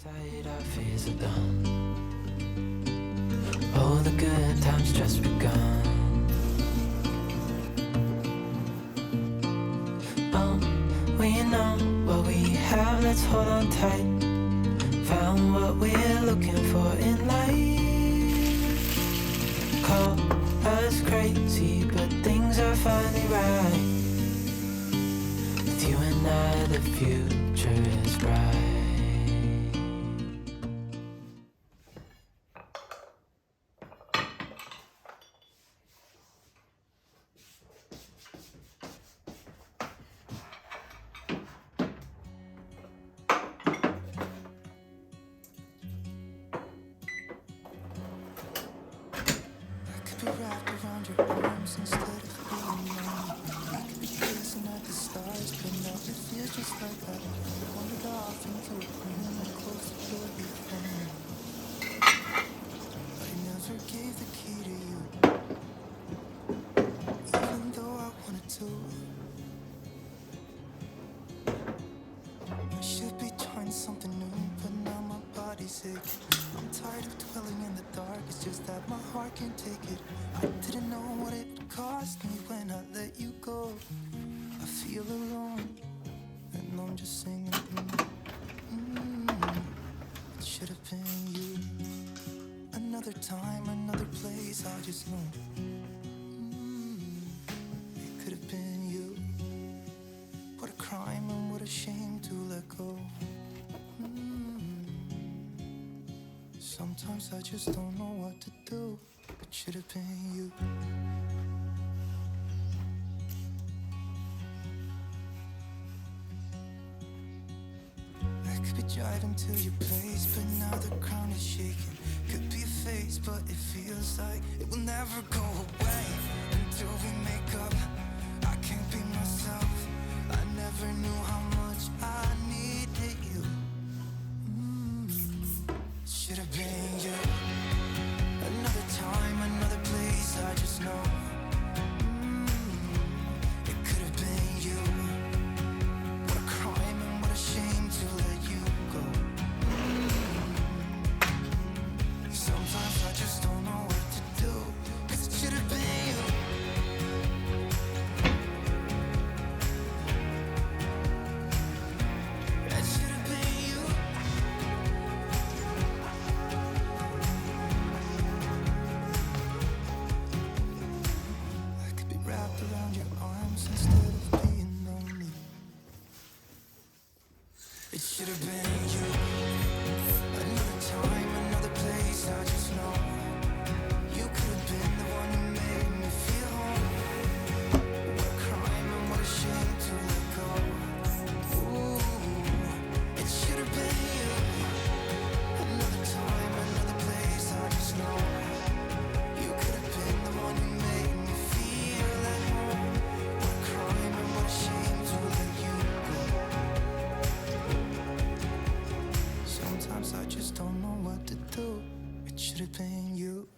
Inside our fears are done. All the good times just begun. Oh, we know what we have, let's hold on tight. Found what we're looking for in life. Call us crazy, but things are finally right. With you and I, the future is bright. Be wrapped around your arms instead of being numb. I could be gazing at the stars, but now it feels just like that. Wandered off into a room and closed the door behind me. I never gave the key to you, even though I wanted to. I should be trying something new, but now my body's aching. I'm tired of dwelling in the dark, it's just that my heart can't take it. I didn't know what it would cost me when I let you go. I feel alone, and I'm just singing. It should have been you. Another time, another place, I just know. It could have been you. What a crime and what a shame to let go. Sometimes I just don't know what to do. It should have been you. I could be driving to your place, but now the ground is shaking. Could be a phase, but it feels like it will never go away until we make up. I can't be myself. I never knew how much I needed you. Should have been you. Another time, another place, I just know. It could have been you. What a crime and what a shame to let you go. Sometimes I just don't know what to do, 'cause it should have been you. It should have been you. I could be wrapped around your arms instead of being lonely. It should have been you. Another time, another place, I just know. You could have been the one who made me feel home. What a crime and what a shame to let go. Ooh, it should have been you. Another time, another place, I just know. You could have been the one who made me feel at home. What a crime and what a shame to let you go. Sometimes I just don't know what to do. It should have been you.